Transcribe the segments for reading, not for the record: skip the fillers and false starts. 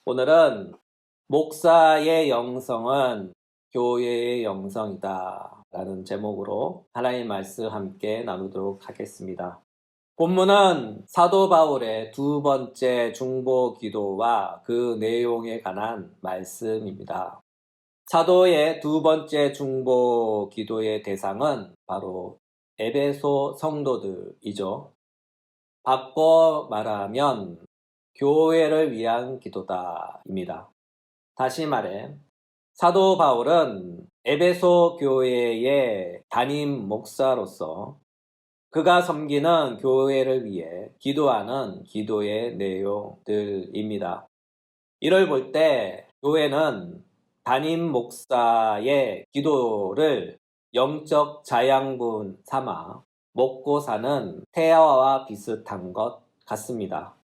오늘은 목사의 영성은 교회의 영성이다 라는 제목으로 하나님 말씀 함께 나누도록 하겠습니다. 본문은 사도 바울의 두 번째 중보 기도와 그 내용에 관한 말씀입니다. 사도의 두 번째 중보 기도의 대상은 바로 에베소 성도들이죠. 바꿔 말하면 교회를 위한 기도다입니다. 다시 말해 사도 바울은 에베소 교회의 담임 목사로서 그가 섬기는 교회를 위해 기도하는 기도의 내용들입니다. 이를 볼 때 교회는 담임 목사의 기도를 영적 자양분 삼아 먹고 사는 태아와 비슷한 것 같습니다.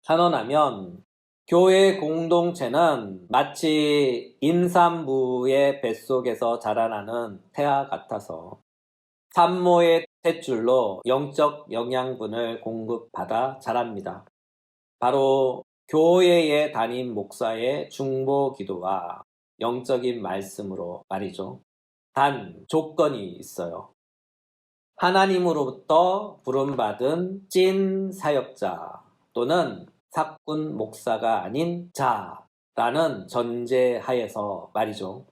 단언하면 교회 공동체는 마치 임산부의 뱃속에서 자라나는 태아 같아서 산모의 탯줄로 영적 영양분을 공급받아 자랍니다. 바로 교회의 담임 목사의 중보 기도와 영적인 말씀으로 말이죠. 단 조건이 있어요. 하나님으로부터 부름받은 찐 사역자 또는 사꾼 목사가 아닌 자라는 전제하에서 말이죠.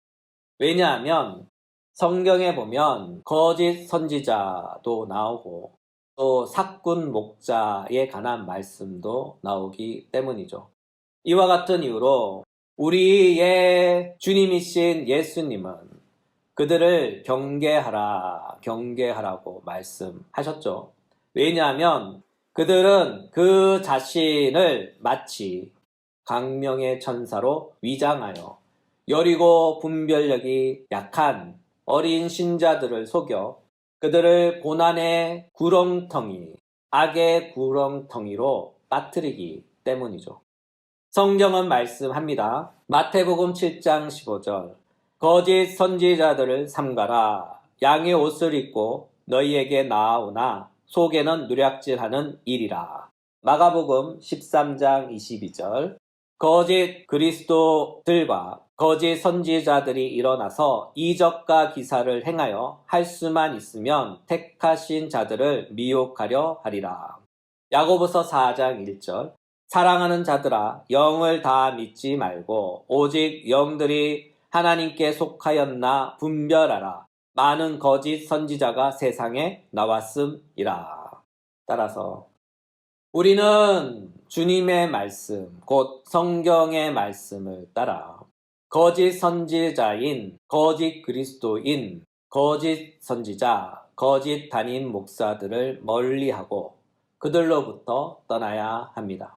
왜냐하면 성경에 보면 거짓 선지자도 나오고 또 사꾼 목자에 관한 말씀도 나오기 때문이죠. 이와 같은 이유로 우리의 주님이신 예수님은 그들을 경계하라고 말씀하셨죠. 왜냐하면 그들은 그 자신을 마치 강명의 천사로 위장하여 여리고 분별력이 약한 어린 신자들을 속여 그들을 고난의 구렁텅이, 악의 구렁텅이로 빠뜨리기 때문이죠. 성경은 말씀합니다. 마태복음 7장 15절 거짓 선지자들을 삼가라. 양의 옷을 입고 너희에게 나아오나 속에는 누략질하는 일이라. 마가복음 13장 22절 거짓 그리스도들과 거짓 선지자들이 일어나서 이적과 기사를 행하여 할 수만 있으면 택하신 자들을 미혹하려 하리라. 야고보서 4장 1절 사랑하는 자들아 영을 다 믿지 말고 오직 영들이 하나님께 속하였나 분별하라. 많은 거짓 선지자가 세상에 나왔음이라. 따라서 우리는 주님의 말씀, 곧 성경의 말씀을 따라 거짓 선지자인, 거짓 그리스도인, 거짓 선지자, 거짓 담임 목사들을 멀리하고 그들로부터 떠나야 합니다.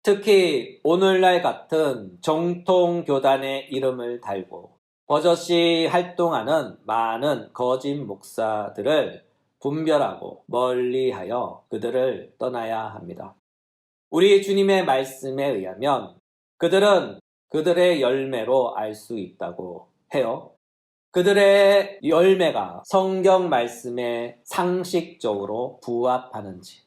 특히 오늘날 같은 정통 교단의 이름을 달고 버젓이 활동하는 많은 거짓 목사들을 분별하고 멀리하여 그들을 떠나야 합니다. 우리 주님의 말씀에 의하면 그들은 그들의 열매로 알 수 있다고 해요. 그들의 열매가 성경 말씀에 상식적으로 부합하는지,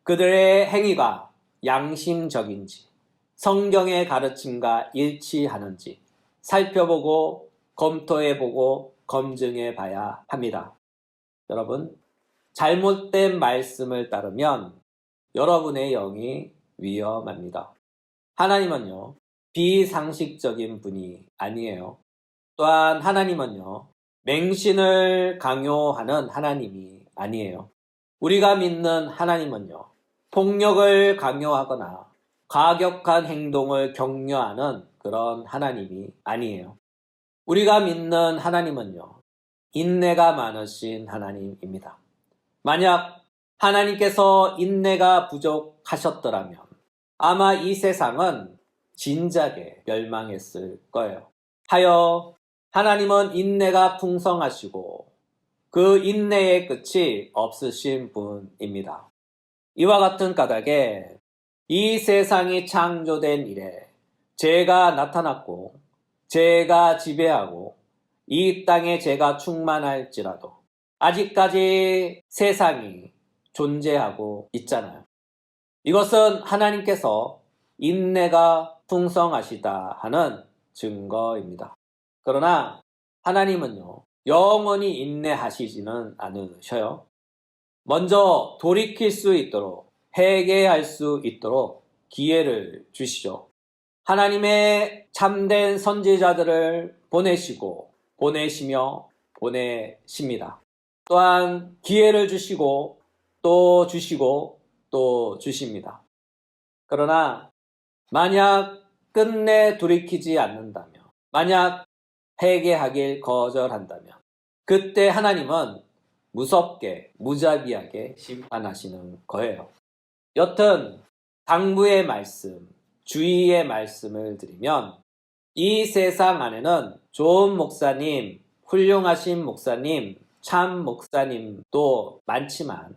그들의 행위가 양심적인지, 성경의 가르침과 일치하는지 살펴보고 검토해보고 검증해봐야 합니다. 여러분, 잘못된 말씀을 따르면 여러분의 영이 위험합니다. 하나님은요, 비상식적인 분이 아니에요. 또한 하나님은요, 맹신을 강요하는 하나님이 아니에요. 우리가 믿는 하나님은요, 폭력을 강요하거나 과격한 행동을 격려하는 그런 하나님이 아니에요. 우리가 믿는 하나님은요, 인내가 많으신 하나님입니다. 만약 하나님께서 인내가 부족하셨더라면 아마 이 세상은 진작에 멸망했을 거예요. 하여 하나님은 인내가 풍성하시고 그 인내의 끝이 없으신 분입니다. 이와 같은 까닭에 이 세상이 창조된 이래 죄가 나타났고 죄가 지배하고 이 땅에 죄가 충만할지라도 아직까지 세상이 존재하고 있잖아요. 이것은 하나님께서 인내가 풍성하시다 하는 증거입니다. 그러나 하나님은요, 영원히 인내하시지는 않으셔요. 먼저 돌이킬 수 있도록, 회개할 수 있도록 기회를 주시죠. 하나님의 참된 선지자들을 보내시며 보내십니다. 또한 기회를 주시고 또 주시고 또 주십니다. 그러나 만약 끝내 돌이키지 않는다면, 만약 회개하길 거절한다면 그때 하나님은 무섭게 무자비하게 심판하시는 거예요. 여튼 당부의 말씀, 주의의 말씀을 드리면 이 세상 안에는 좋은 목사님, 훌륭하신 목사님, 참 목사님도 많지만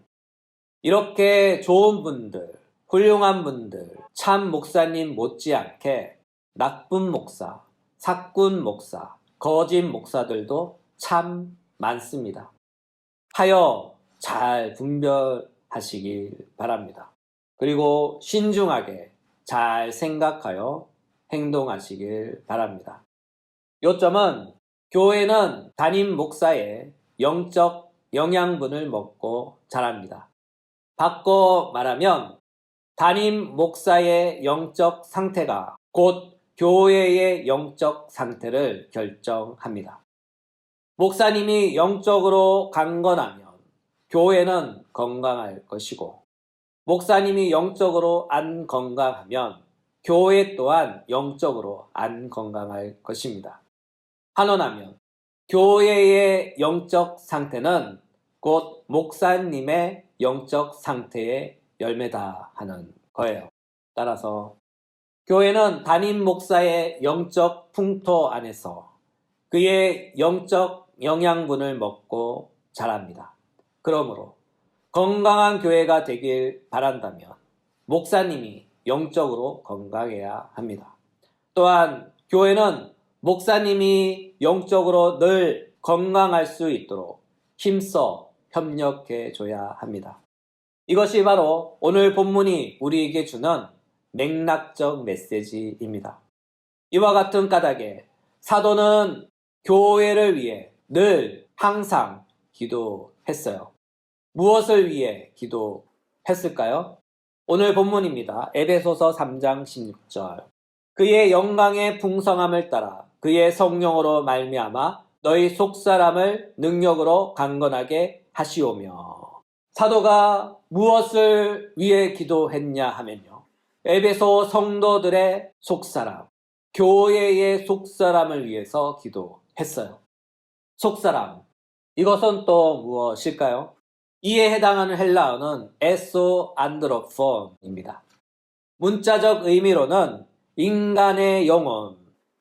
이렇게 좋은 분들, 훌륭한 분들, 참 목사님 못지않게 나쁜 목사, 사꾼 목사, 거짓 목사들도 참 많습니다. 하여 잘 분별하시길 바랍니다. 그리고 신중하게 잘 생각하여 행동하시길 바랍니다. 요점은 교회는 담임 목사의 영적 영양분을 먹고 자랍니다. 바꿔 말하면 담임 목사의 영적 상태가 곧 교회의 영적 상태를 결정합니다. 목사님이 영적으로 강건하면 교회는 건강할 것이고, 목사님이 영적으로 안 건강하면 교회 또한 영적으로 안 건강할 것입니다. 환원하면 교회의 영적 상태는 곧 목사님의 영적 상태의 열매다 하는 거예요. 따라서 교회는 담임 목사의 영적 풍토 안에서 그의 영적 영양분을 먹고 자랍니다. 그러므로 건강한 교회가 되길 바란다면 목사님이 영적으로 건강해야 합니다. 또한 교회는 목사님이 영적으로 늘 건강할 수 있도록 힘써 협력해 줘야 합니다. 이것이 바로 오늘 본문이 우리에게 주는 맥락적 메시지입니다. 이와 같은 까닭에 사도는 교회를 위해 늘 항상 기도했어요. 무엇을 위해 기도했을까요? 오늘 본문입니다. 에베소서 3장 16절. 그의 영광의 풍성함을 따라 그의 성령으로 말미암아 너희 속사람을 능력으로 강건하게 하시오며. 사도가 무엇을 위해 기도했냐 하면요, 에베소 성도들의 속사람, 교회의 속사람을 위해서 기도했어요. 속사람, 이것은 또 무엇일까요? 이에 해당하는 헬라어는 에소 안드로폰입니다. 문자적 의미로는 인간의 영혼,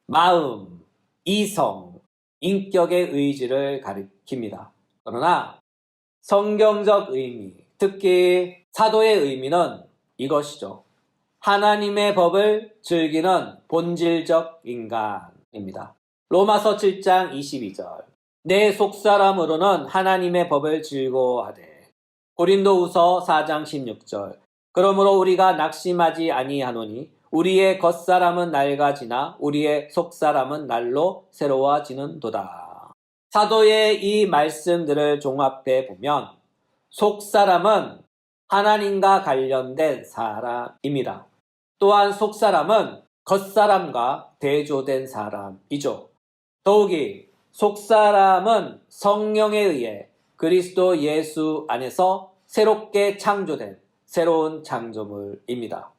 마음, 이성, 인격의 의지를 가리킵니다. 그러나 성경적 의미, 특히 사도의 의미는 이것이죠. 하나님의 법을 즐기는 본질적 인간입니다. 로마서 7장 22절. 내 속사람으로는 하나님의 법을 즐거워하되. 고린도후서 4장 16절. 그러므로 우리가 낙심하지 아니하노니 우리의 겉사람은 낡아지나 우리의 속사람은 날로 새로워지는도다. 사도의 이 말씀들을 종합해 보면 속사람은 하나님과 관련된 사람입니다. 또한 속사람은 겉사람과 대조된 사람이죠. 더욱이 속사람은 성령에 의해 그리스도 예수 안에서 새롭게 창조된 새로운 창조물입니다.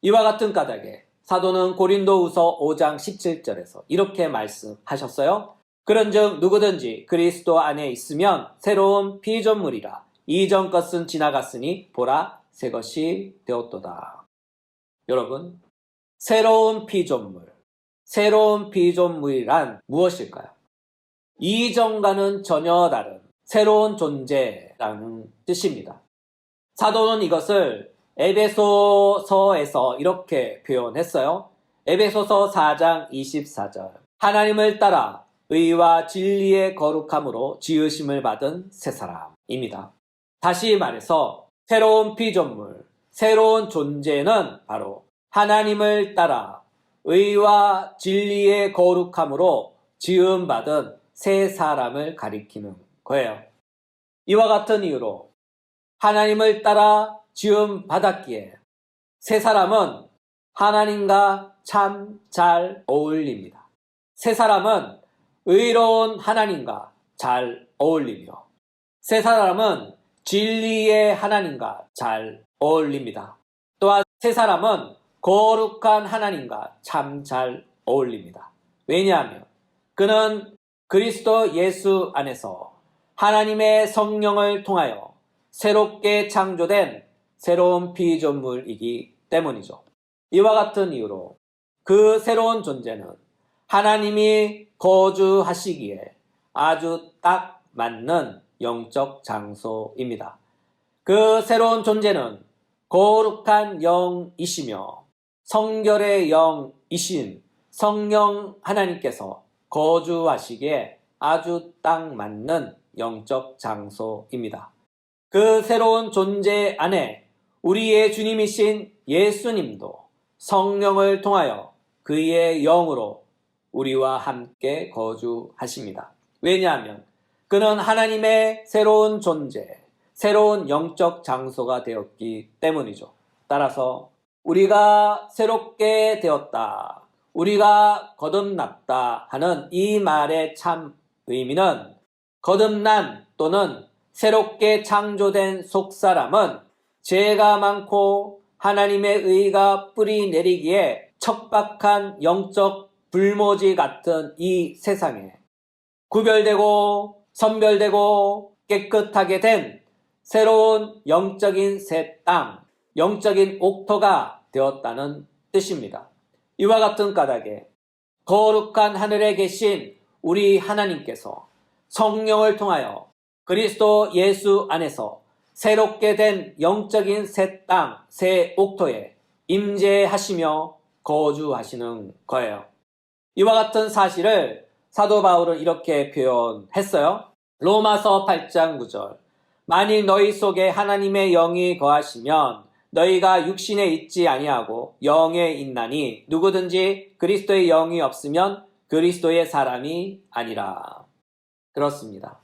이와 같은 까닭에 사도는 고린도후서 5장 17절에서 이렇게 말씀하셨어요. 그런즉 누구든지 그리스도 안에 있으면 새로운 피조물이라. 이전 것은 지나갔으니 보라 새 것이 되었도다. 여러분, 새로운 피조물이란 무엇일까요? 이전과는 전혀 다른 새로운 존재라는 뜻입니다. 사도는 이것을 에베소서에서 이렇게 표현했어요. 에베소서 4장 24절. 하나님을 따라 의와 진리의 거룩함으로 지으심을 받은 새 사람입니다. 다시 말해서 새로운 피조물, 새로운 존재는 바로 하나님을 따라 의와 진리의 거룩함으로 지음받은 새 사람을 가리키는 거예요. 이와 같은 이유로 하나님을 따라 지음받았기에 새 사람은 하나님과 참 잘 어울립니다. 새 사람은 의로운 하나님과 잘 어울리며 새 사람은 진리의 하나님과 잘 어울립니다. 또한 새 사람은 거룩한 하나님과 참 잘 어울립니다. 왜냐하면 그는 그리스도 예수 안에서 하나님의 성령을 통하여 새롭게 창조된 새로운 피조물이기 때문이죠. 이와 같은 이유로 그 새로운 존재는 하나님이 거주하시기에 아주 딱 맞는 영적 장소입니다. 그 새로운 존재는 거룩한 영이시며 성결의 영이신 성령 하나님께서 거주하시기에 아주 딱 맞는 영적 장소입니다. 그 새로운 존재 안에 우리의 주님이신 예수님도 성령을 통하여 그의 영으로 우리와 함께 거주하십니다. 왜냐하면 그는 하나님의 새로운 존재, 새로운 영적 장소가 되었기 때문이죠. 따라서 우리가 새롭게 되었다, 우리가 거듭났다 하는 이 말의 참 의미는 거듭난 또는 새롭게 창조된 속사람은 죄가 많고 하나님의 의가 뿌리 내리기에 척박한 영적 불모지 같은 이 세상에 구별되고 선별되고 깨끗하게 된 새로운 영적인 새 땅, 영적인 옥토가 되었다는 뜻입니다. 이와 같은 까닭에 거룩한 하늘에 계신 우리 하나님께서 성령을 통하여 그리스도 예수 안에서 새롭게 된 영적인 새 땅, 새 옥토에 임재하시며 거주하시는 거예요. 이와 같은 사실을 사도 바울은 이렇게 표현했어요. 로마서 8장 9절. 만일 너희 속에 하나님의 영이 거하시면 너희가 육신에 있지 아니하고 영에 있나니 누구든지 그리스도의 영이 없으면 그리스도의 사람이 아니라. 그렇습니다.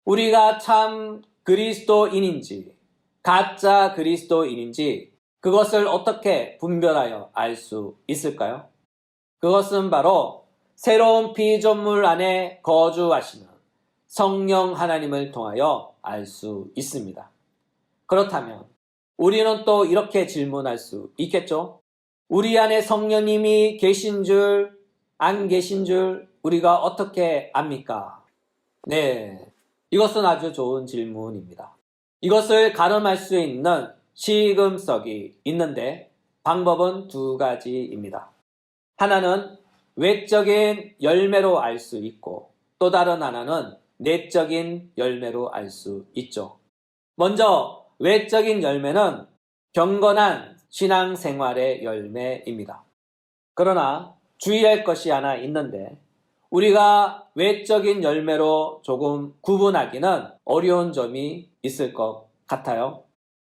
우리가 참 그리스도인인지 가짜 그리스도인인지 그것을 어떻게 분별하여 알 수 있을까요? 그것은 바로 새로운 피조물 안에 거주하시는 성령 하나님을 통하여 알 수 있습니다. 그렇다면 우리는 또 이렇게 질문할 수 있겠죠? 우리 안에 성령님이 계신 줄, 안 계신 줄 우리가 어떻게 압니까? 네, 이것은 아주 좋은 질문입니다. 이것을 가늠할 수 있는 시금석이 있는데 방법은 두 가지입니다. 하나는 외적인 열매로 알 수 있고 또 다른 하나는 내적인 열매로 알 수 있죠. 먼저 외적인 열매는 경건한 신앙생활의 열매입니다. 그러나 주의할 것이 하나 있는데 우리가 외적인 열매로 조금 구분하기는 어려운 점이 있을 것 같아요.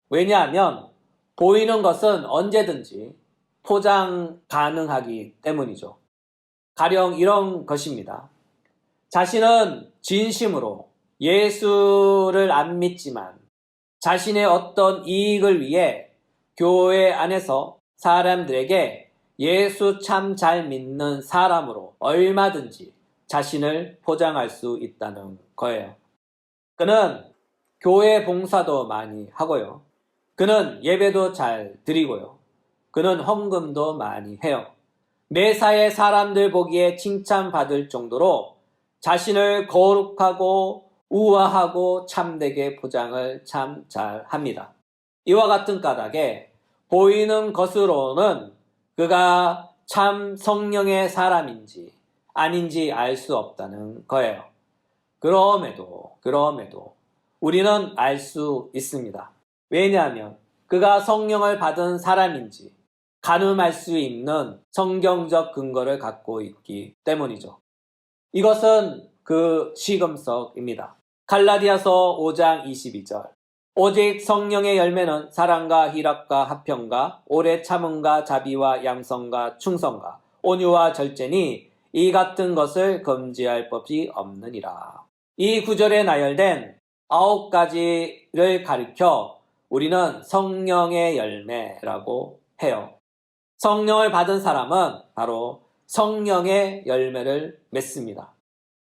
왜냐하면 보이는 것은 언제든지 포장 가능하기 때문이죠. 가령 이런 것입니다. 자신은 진심으로 예수를 안 믿지만 자신의 어떤 이익을 위해 교회 안에서 사람들에게 예수 참 잘 믿는 사람으로 얼마든지 자신을 포장할 수 있다는 거예요. 그는 교회 봉사도 많이 하고요. 그는 예배도 잘 드리고요. 그는 헌금도 많이 해요. 매사에 사람들 보기에 칭찬받을 정도로 자신을 거룩하고 우아하고 참되게 포장을 참 잘합니다. 이와 같은 까닭에 보이는 것으로는 그가 참 성령의 사람인지 아닌지 알 수 없다는 거예요. 그럼에도 우리는 알 수 있습니다. 왜냐하면 그가 성령을 받은 사람인지 가늠할 수 있는 성경적 근거를 갖고 있기 때문이죠. 이것은 그 시금석입니다. 갈라디아서 5장 22절. 오직 성령의 열매는 사랑과 희락과 화평과 오래 참음과 자비와 양성과 충성과 온유와 절제니 이 같은 것을 금지할 법이 없느니라. 이 구절에 나열된 9가지를 가리켜 우리는 성령의 열매라고 해요. 성령을 받은 사람은 바로 성령의 열매를 맺습니다.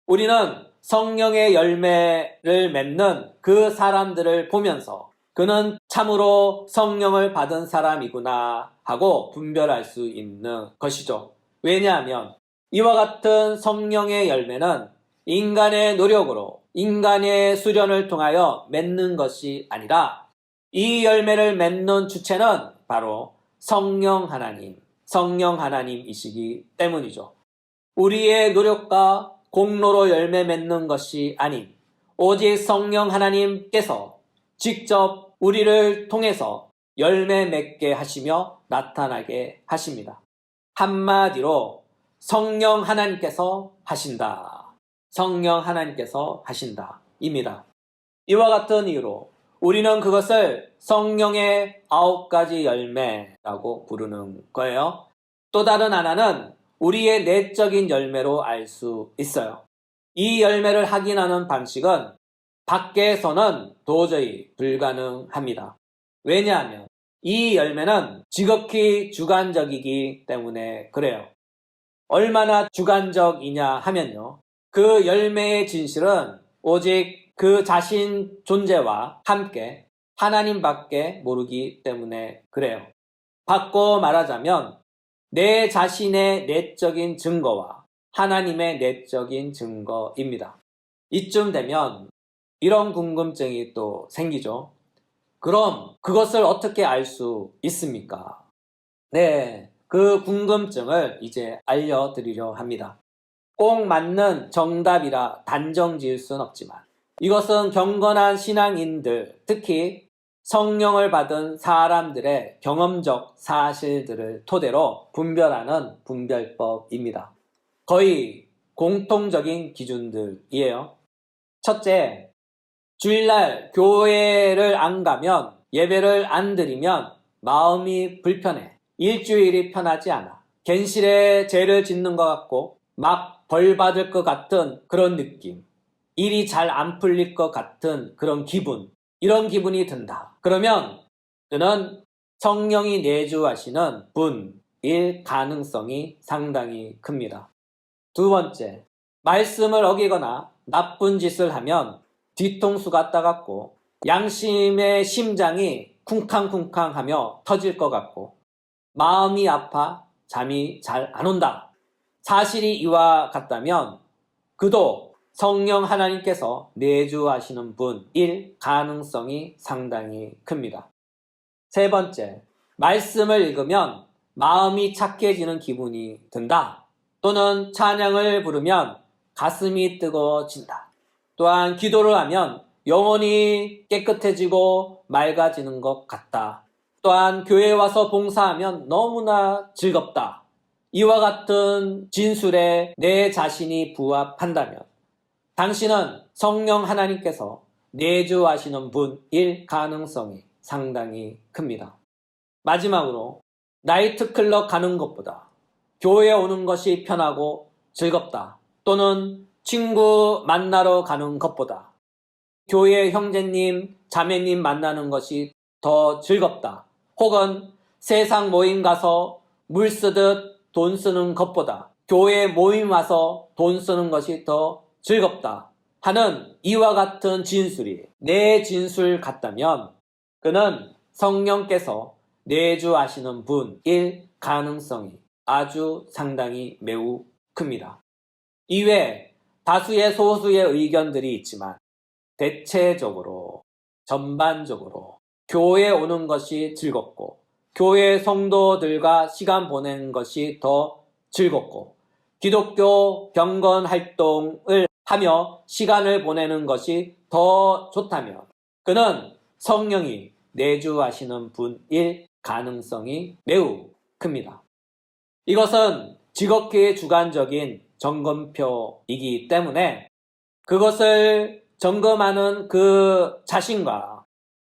우리는 성령의 열매를 맺는 그 사람들을 보면서 그는 참으로 성령을 받은 사람이구나 하고 분별할 수 있는 것이죠. 왜냐하면 이와 같은 성령의 열매는 인간의 노력으로 인간의 수련을 통하여 맺는 것이 아니라 이 열매를 맺는 주체는 바로 성령 하나님이시기 때문이죠. 우리의 노력과 공로로 열매 맺는 것이 아닌 오직 성령 하나님께서 직접 우리를 통해서 열매 맺게 하시며 나타나게 하십니다. 한마디로 성령 하나님께서 하신다. 성령 하나님께서 하신다. 입니다. 이와 같은 이유로 우리는 그것을 성령의 9가지 열매라고 부르는 거예요. 또 다른 하나는 우리의 내적인 열매로 알 수 있어요. 이 열매를 확인하는 방식은 밖에서는 도저히 불가능합니다. 왜냐하면 이 열매는 지극히 주관적이기 때문에 그래요. 얼마나 주관적이냐 하면요. 그 열매의 진실은 오직 그 자신 존재와 함께 하나님밖에 모르기 때문에 그래요. 바꿔 말하자면 내 자신의 내적인 증거와 하나님의 내적인 증거입니다. 이쯤 되면 이런 궁금증이 또 생기죠. 그럼 그것을 어떻게 알 수 있습니까? 네, 그 궁금증을 이제 알려드리려 합니다. 꼭 맞는 정답이라 단정 지을 순 없지만 이것은 경건한 신앙인들, 특히 성령을 받은 사람들의 경험적 사실들을 토대로 분별하는 분별법입니다. 거의 공통적인 기준들이에요. 첫째, 주일날 교회를 안 가면, 예배를 안 드리면 마음이 불편해. 일주일이 편하지 않아. 괜시레 죄를 짓는 것 같고 막 벌 받을 것 같은 그런 느낌. 일이 잘 안 풀릴 것 같은 그런 기분. 이런 기분이 든다. 그러면 그는 성령이 내주하시는 분일 가능성이 상당히 큽니다. 두 번째, 말씀을 어기거나 나쁜 짓을 하면 뒤통수가 따갑고 양심의 심장이 쿵쾅쿵쾅하며 터질 것 같고 마음이 아파 잠이 잘 안 온다. 사실이 이와 같다면 그도 성령 하나님께서 내주하시는 분일 가능성이 상당히 큽니다. 세 번째, 말씀을 읽으면 마음이 착해지는 기분이 든다. 또는 찬양을 부르면 가슴이 뜨거워진다. 또한 기도를 하면 영혼이 깨끗해지고 맑아지는 것 같다. 또한 교회에 와서 봉사하면 너무나 즐겁다. 이와 같은 진술에 내 자신이 부합한다면 당신은 성령 하나님께서 내주하시는 분일 가능성이 상당히 큽니다. 마지막으로 나이트클럽 가는 것보다 교회에 오는 것이 편하고 즐겁다. 또는 친구 만나러 가는 것보다 교회 형제님, 자매님 만나는 것이 더 즐겁다. 혹은 세상 모임 가서 물 쓰듯 돈 쓰는 것보다 교회 모임 와서 돈 쓰는 것이 더 즐겁다 하는 이와 같은 진술이 내 진술 같다면 그는 성령께서 내주하시는 분일 가능성이 아주 상당히 매우 큽니다. 이외에 다수의 소수의 의견들이 있지만 대체적으로 전반적으로 교회에 오는 것이 즐겁고 교회 성도들과 시간 보내는 것이 더 즐겁고 기독교 경건 활동을 하며 시간을 보내는 것이 더 좋다면 그는 성령이 내주하시는 분일 가능성이 매우 큽니다. 이것은 지극히 주관적인 점검표이기 때문에 그것을 점검하는 그 자신과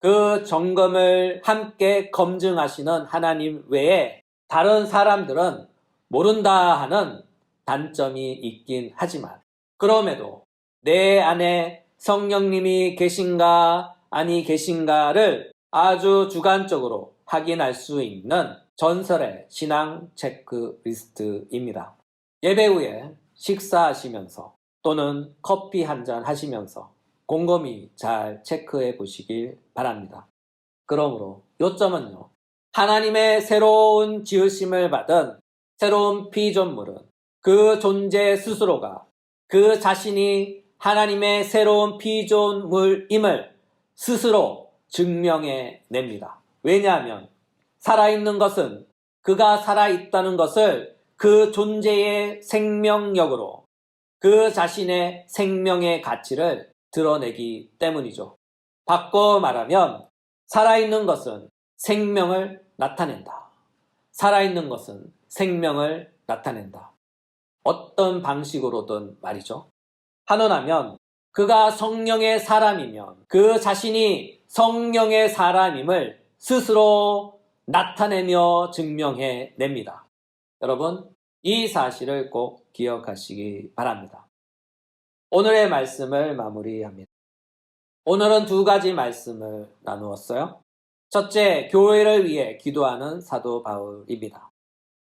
그 점검을 함께 검증하시는 하나님 외에 다른 사람들은 모른다 하는 단점이 있긴 하지만 그럼에도 내 안에 성령님이 계신가 아니 계신가를 아주 주관적으로 확인할 수 있는 전설의 신앙 체크리스트입니다. 예배 후에 식사하시면서 또는 커피 한잔 하시면서 곰곰이 잘 체크해 보시길 바랍니다. 그러므로 요점은요. 하나님의 새로운 지으심을 받은 새로운 피조물은 그 존재 스스로가 그 자신이 하나님의 새로운 피조물임을 스스로 증명해 냅니다. 왜냐하면 살아있는 것은 그가 살아있다는 것을 그 존재의 생명력으로 그 자신의 생명의 가치를 드러내기 때문이죠. 바꿔 말하면 살아있는 것은 생명을 나타낸다. 살아있는 것은 생명을 나타낸다. 어떤 방식으로든 말이죠. 한원하면 그가 성령의 사람이면 그 자신이 성령의 사람임을 스스로 나타내며 증명해 냅니다. 여러분, 이 사실을 꼭 기억하시기 바랍니다. 오늘의 말씀을 마무리합니다. 오늘은 두 가지 말씀을 나누었어요. 첫째, 교회를 위해 기도하는 사도 바울입니다.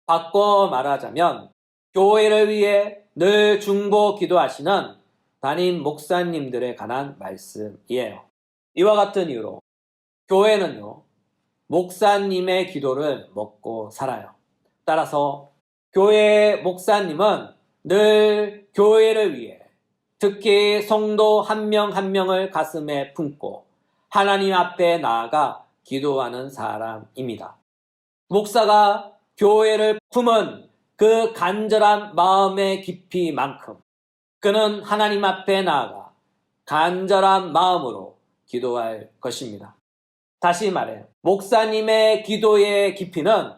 바꿔 말하자면 교회를 위해 늘 중보 기도하시는 담임 목사님들에 관한 말씀이에요. 이와 같은 이유로 교회는요, 목사님의 기도를 먹고 살아요. 따라서 교회 목사님은 늘 교회를 위해 특히 성도 한 명 한 명을 가슴에 품고 하나님 앞에 나아가 기도하는 사람입니다. 목사가 교회를 품은 그 간절한 마음의 깊이만큼 그는 하나님 앞에 나아가 간절한 마음으로 기도할 것입니다. 다시 말해 목사님의 기도의 깊이는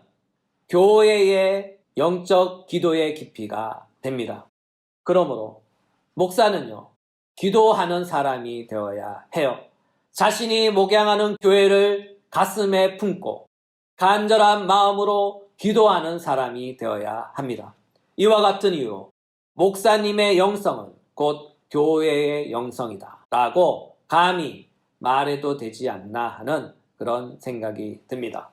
교회의 영적 기도의 깊이가 됩니다. 그러므로 목사는요, 기도하는 사람이 되어야 해요. 자신이 목양하는 교회를 가슴에 품고 간절한 마음으로 기도하는 사람이 되어야 합니다. 이와 같은 이유로 목사님의 영성은 곧 교회의 영성이다 라고 감히 말해도 되지 않나 하는 그런 생각이 듭니다.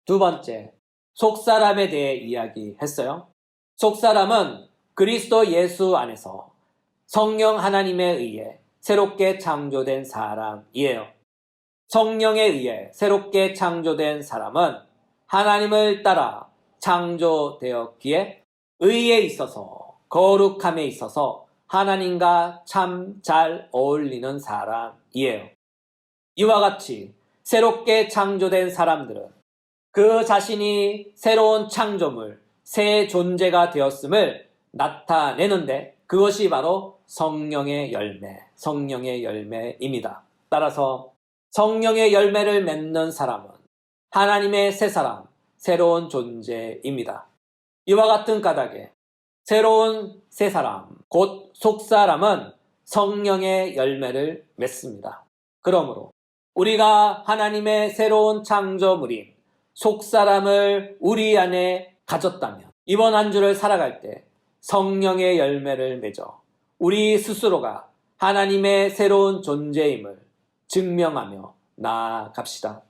두 번째, 속사람에 대해 이야기했어요. 속사람은 그리스도 예수 안에서 성령 하나님에 의해 새롭게 창조된 사람이에요. 성령에 의해 새롭게 창조된 사람은 하나님을 따라 창조되었기에 의에 있어서 거룩함에 있어서 하나님과 참 잘 어울리는 사람이에요. 이와 같이 새롭게 창조된 사람들은 그 자신이 새로운 창조물, 새 존재가 되었음을 나타내는데 그것이 바로 성령의 열매입니다. 따라서 성령의 열매를 맺는 사람은 하나님의 새 사람, 새로운 존재입니다. 이와 같은 까닭에 새로운 새 사람, 곧 속사람은 성령의 열매를 맺습니다. 그러므로 우리가 하나님의 새로운 창조물인 속사람을 우리 안에 가졌다면 이번 한 주를 살아갈 때 성령의 열매를 맺어 우리 스스로가 하나님의 새로운 존재임을 증명하며 나아갑시다.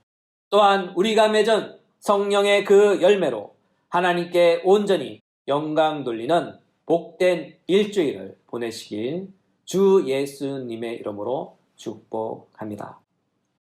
또한 우리가 맺은 성령의 그 열매로 하나님께 온전히 영광 돌리는 복된 일주일을 보내시길 주 예수님의 이름으로 축복합니다.